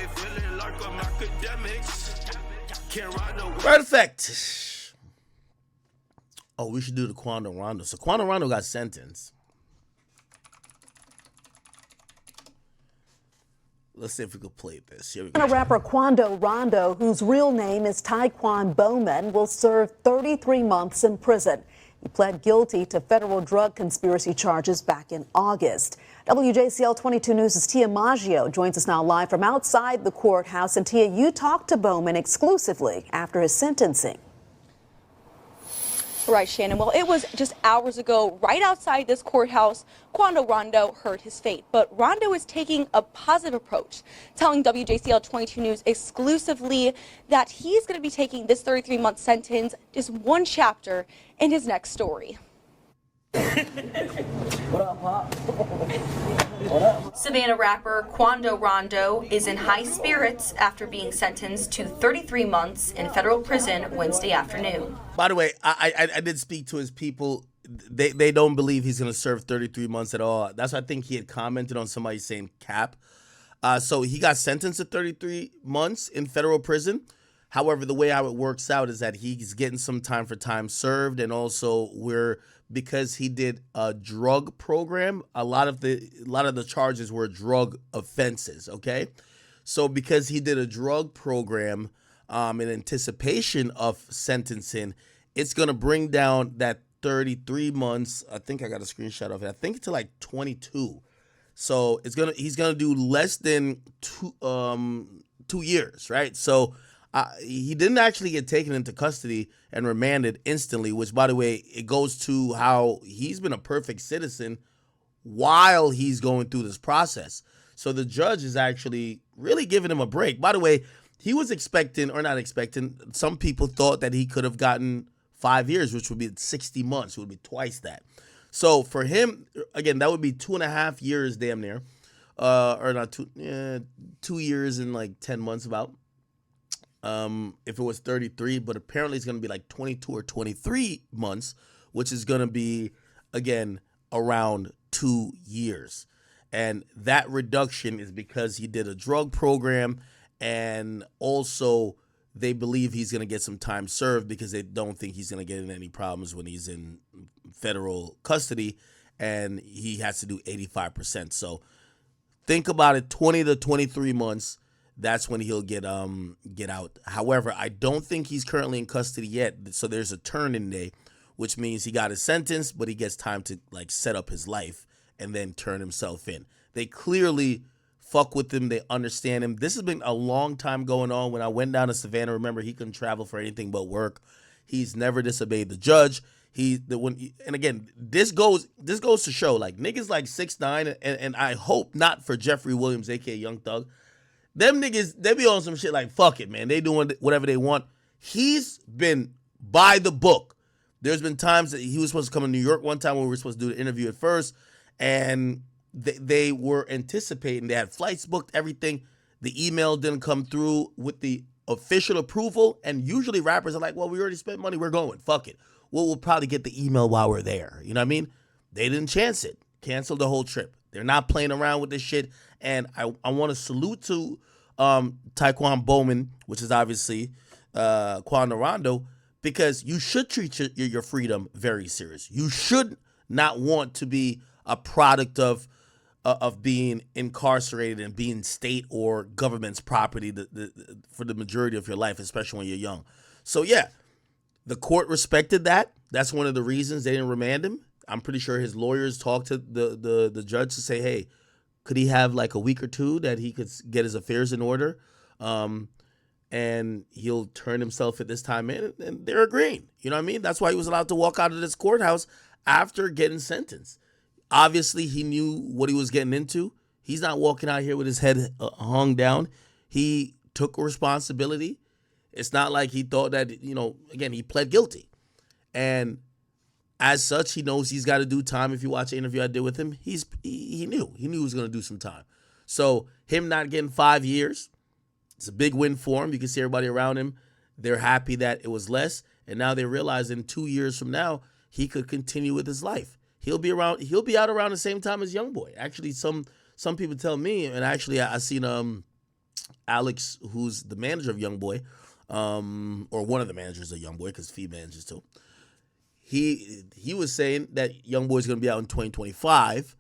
feeling like I'm Akademiks. Can't ride no Perfect. Oh, we should do the Quando Rondo. So Quando Rondo got sentenced. Let's see if we could play this. Here we go. Rapper Quando Rondo, whose real name is Taekwon Bowman, will serve 33 months in prison. He pled guilty to federal drug conspiracy charges back in August. WJCL 22 News' Tia Maggio joins us now live from outside the courthouse. And Tia, you talked to Bowman exclusively after his sentencing. Right, Shannon. Well, it was just hours ago, right outside this courthouse, Quando Rondo heard his fate. But Rondo is taking a positive approach, telling WJCL 22 News exclusively that he's going to be taking this 33-month sentence as one chapter in his next story. What up, Pop? What up? Savannah rapper Quando Rondo is in high spirits after being sentenced to 33 months in federal prison Wednesday afternoon. By the way, I did speak to his people. They don't believe he's going to serve 33 months at all. That's why I think he had commented on somebody saying cap. So he got sentenced to 33 months in federal prison. However, the way how it works out is that he's getting some time for time served, and also because he did a drug program, a lot of the charges were drug offenses. Okay, so because he did a drug program in anticipation of sentencing, it's gonna bring down that 33 months. I think I got a screenshot of it. I think to like 22. So he's gonna do less than 2 years, right? So. He didn't actually get taken into custody and remanded instantly, which, by the way, it goes to how he's been a perfect citizen while he's going through this process. So the judge is actually really giving him a break. By the way, he was expecting, or not expecting, some people thought that he could have gotten 5 years, which would be 60 months. It would be twice that. So for him, again, that would be 2.5 years damn near, or not 2 years and like 10 months about. If it was 33, but apparently it's going to be like 22 or 23 months, which is going to be, again, around 2 years. And that reduction is because he did a drug program, and also they believe he's going to get some time served because they don't think he's going to get in any problems when he's in federal custody, and he has to do 85%. So think about it, 20 to 23 months. That's when he'll get out. However, I don't think he's currently in custody yet. So there's a turn-in day, which means he got his sentence, but he gets time to like set up his life and then turn himself in. They clearly fuck with him. They understand him. This has been a long time going on. When I went down to Savannah, remember, he couldn't travel for anything but work. He's never disobeyed the judge. And again, this goes to show, like, niggas like 6ix9ine, and I hope not for Jeffrey Williams, aka Young Thug. Them niggas, they be on some shit like, fuck it, man. They doing whatever they want. He's been by the book. There's been times that he was supposed to come to New York one time when we were supposed to do the interview at first, and they were anticipating. They had flights booked, everything. The email didn't come through with the official approval, and usually rappers are like, well, we already spent money. We're going. Fuck it. We'll probably get the email while we're there. You know what I mean? They didn't chance it. Canceled the whole trip. They're not playing around with this shit, and I want to salute to Taekwon Bowman, which is obviously Quando Rondo, because you should treat your freedom very serious. You should not want to be a product of being incarcerated and being state or government's property for the majority of your life, especially when you're young. So yeah, the court respected that. That's one of the reasons they didn't remand him. I'm pretty sure his lawyers talked to the judge to say, hey, could he have like a week or two that he could get his affairs in order, and he'll turn himself at this time in, and they're agreeing. You know what I mean? That's why he was allowed to walk out of this courthouse after getting sentenced. Obviously, he knew what he was getting into. He's not walking out here with his head hung down. He took responsibility. It's not like he thought that, again, he pled guilty. And as such, he knows he's got to do time. If you watch the interview I did with him, he knew he was going to do some time. So him not getting 5 years, it's a big win for him. You can see everybody around him. They're happy that it was less. And now they realize in 2 years from now, he could continue with his life. He'll be out around the same time as YoungBoy. Actually, some people tell me, and actually I seen Alex, who's the manager of YoungBoy, or one of the managers of YoungBoy, because Fee manages too. He was saying that YoungBoy is going to be out in 2025,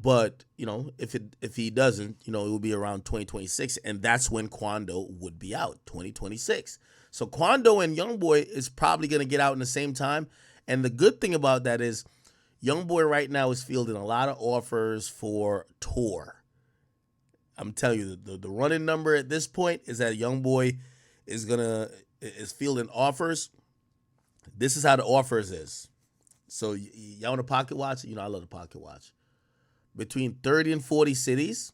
but if he doesn't, it will be around 2026, and that's when Quando would be out, 2026. So Quando and YoungBoy is probably going to get out in the same time, and the good thing about that is YoungBoy right now is fielding a lot of offers for tour. I'm telling you, the running number at this point is that YoungBoy is fielding offers. This is how the offers is. So y'all want to pocket watch? I love the pocket watch. Between 30 and 40 cities,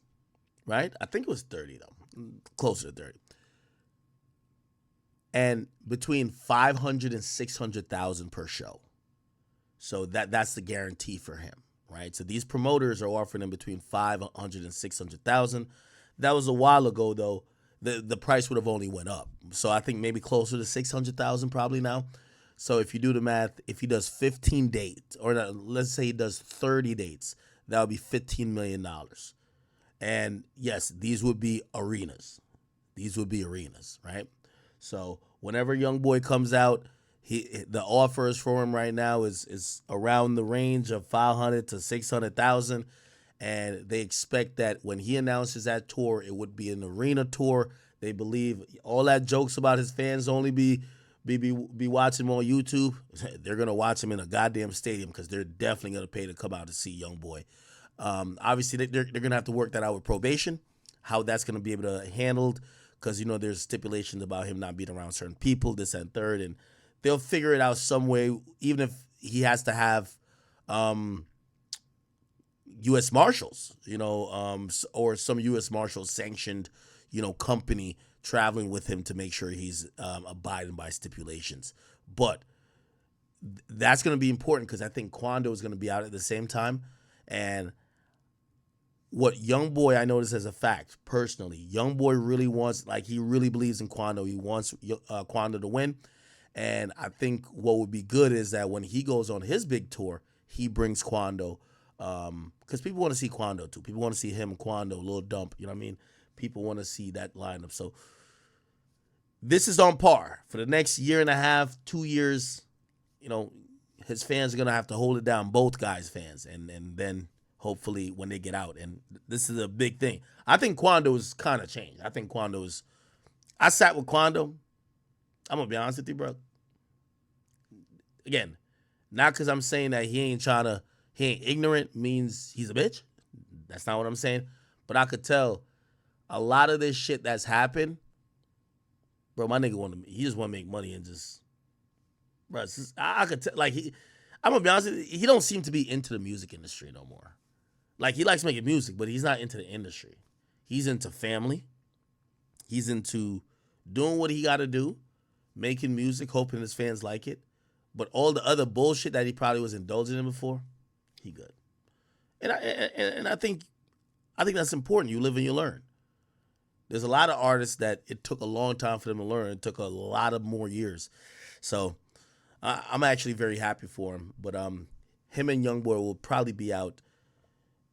right? I think it was 30 though, closer to 30. And between 500 and 600,000 per show. So that's the guarantee for him, right? So these promoters are offering him between 500 and 600,000. That was a while ago though. The price would have only went up. So I think maybe closer to 600,000 probably now. So if you do the math, if he does 15 dates, or let's say he does 30 dates, that would be $15 million. And yes, these would be arenas. Right? So whenever YoungBoy comes out, the offers for him right now is around the range of 500 to 600,000. And they expect that when he announces that tour, it would be an arena tour. They believe all that jokes about his fans only be watching him on YouTube. They're gonna watch him in a goddamn stadium because they're definitely gonna pay to come out to see YoungBoy. Obviously, they're gonna have to work that out with probation, how that's gonna be able to handled, because there's stipulations about him not being around certain people, this and third, and they'll figure it out some way, even if he has to have U.S. Marshals, or some U.S. Marshals sanctioned, company traveling with him to make sure he's abiding by stipulations. But that's going to be important because I think Quando is going to be out at the same time. And what YoungBoy, I noticed as a fact, personally, YoungBoy really wants, he really believes in Quando. He wants Quando to win. And I think what would be good is that when he goes on his big tour, he brings Quando, because people want to see Quando too. People want to see him, Quando, Lil Dump, you know what I mean? People want to see that lineup. So this is on par. For the next year and a half, 2 years, his fans are going to have to hold it down, both guys' fans, and then hopefully when they get out. And this is a big thing. I think Quando's kind of changed. I sat with Quando. I'm going to be honest with you, bro. Again, not because I'm saying that he ain't ignorant means he's a bitch. That's not what I'm saying. But I could tell a lot of this shit that's happened, bro, my nigga he just want to make money and just, bro, I could tell, I'm going to be honest with you, he don't seem to be into the music industry no more. He likes making music, but he's not into the industry. He's into family. He's into doing what he got to do, making music, hoping his fans like it. But all the other bullshit that he probably was indulging in before, he good. And I think that's important. You live and you learn. There's a lot of artists that it took a long time for them to learn. It took a lot of more years. So I'm actually very happy for him. But him and YoungBoy will probably be out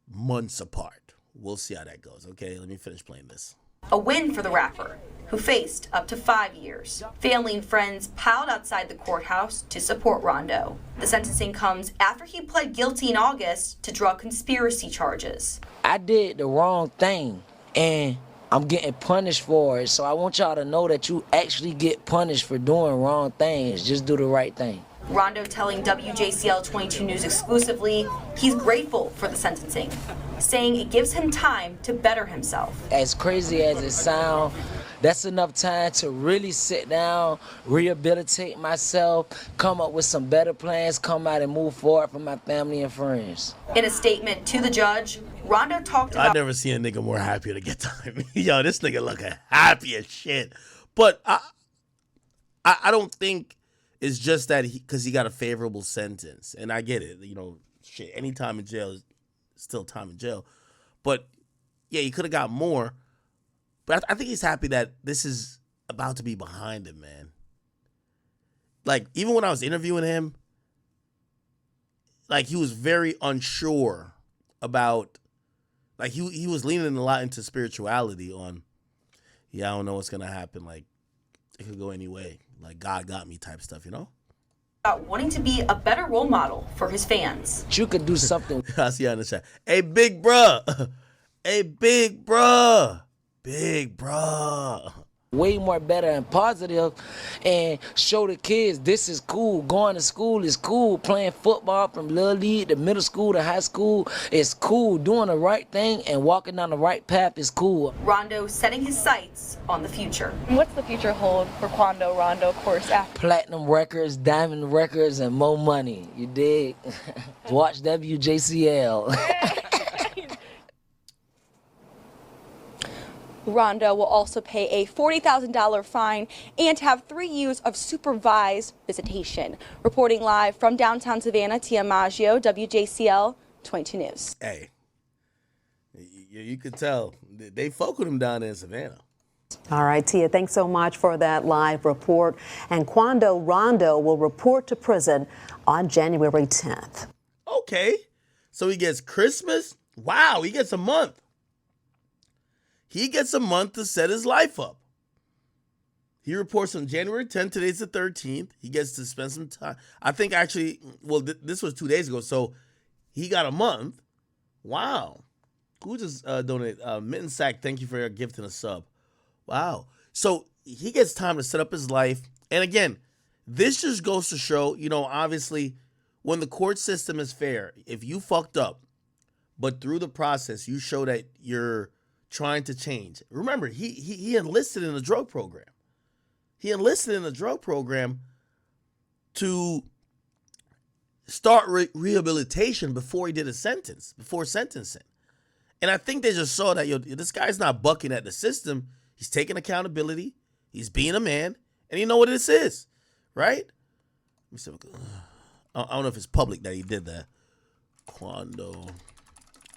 months apart. We'll see how that goes. Okay, let me finish playing this. A win for the rapper, who faced up to 5 years. Family and friends piled outside the courthouse to support Rondo. The sentencing comes after he pled guilty in August to drug conspiracy charges. I did the wrong thing, and I'm getting punished for it. So I want y'all to know that you actually get punished for doing wrong things. Just do the right thing. Rondo telling WJCL 22 News exclusively he's grateful for the sentencing, saying it gives him time to better himself. As crazy as it sounds, that's enough time to really sit down, rehabilitate myself, come up with some better plans, come out and move forward for my family and friends. In a statement to the judge, Rondo talked about... I never seen a nigga more happy to get time. Yo, this nigga looking happy as shit. But I don't think it's just that because he got a favorable sentence. And I get it. Shit, any time in jail is still time in jail. But, yeah, he could have got more. But I think he's happy that this is about to be behind him, man. Even when I was interviewing him, he was very unsure about, he was leaning a lot into spirituality on, yeah, I don't know what's gonna happen. Like, it could go any way. Like, God got me type stuff, you know? About wanting to be a better role model for his fans. You could do something I see you on the chat. Hey, big bruh. Hey, big bruh. Big bruh. way more better and positive, and show the kids this is cool. Going to school is cool. Playing football from little league to middle school to high school is cool. Doing the right thing and walking down the right path is cool. Rondo setting his sights on the future. What's the future hold for Quando Rondo, of course, after? Platinum records, diamond records, and more money. You dig? Watch WJCL. Rondo will also pay a $40,000 fine and have 3 years of supervised visitation. Reporting live from downtown Savannah, Tia Maggio, WJCL 22 News. Hey, you could tell they fuck with him down there in Savannah. All right, Tia, thanks so much for that live report. And Quando Rondo will report to prison on January 10th. Okay, so he gets Christmas. Wow, he gets a month. He gets a month to set his life up. He reports on January 10th. Today's the 13th. He gets to spend some time. I think actually, well, this was 2 days ago, so he got a month. Wow. Who just donated? Mitten Sack, thank you for your gift and a sub. Wow. So he gets time to set up his life. And again, this just goes to show, you know, obviously, when the court system is fair, if you fucked up, but through the process, you show that you're trying to change. Remember, he enlisted in a drug program. He enlisted in a drug program to start rehabilitation before he did a sentence, before sentencing. And I think they just saw that, yo, this guy's not bucking at the system. He's taking accountability. He's being a man. And you know what this is, right? Let me see. I don't know if it's public that he did that. Quando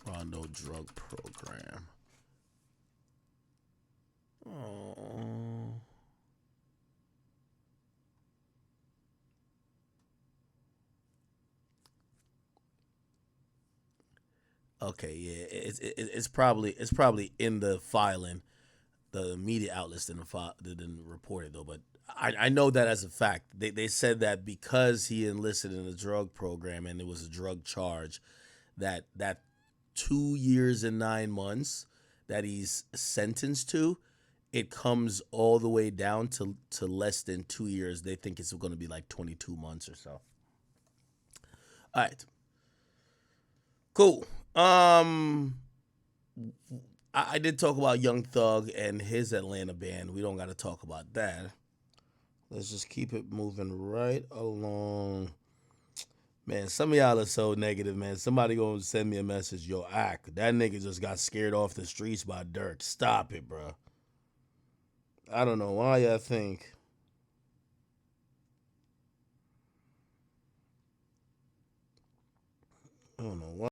Rondo drug program. Oh. Okay, yeah, it's probably in the filing. The media outlets didn't report it though, but I know that as a fact. They said that because he enlisted in a drug program and it was a drug charge, that 2 years and 9 months that he's sentenced to, it comes all the way down to less than 2 years. They think it's going to be like 22 months or so. All right. Cool. I did talk about Young Thug and his Atlanta band. We don't got to talk about that. Let's just keep it moving right along. Man, some of y'all are so negative, man. Somebody gonna send me a message. Yo, Ak, that nigga just got scared off the streets by Dirk. Stop it, bro. I don't know why y'all think. I don't know why.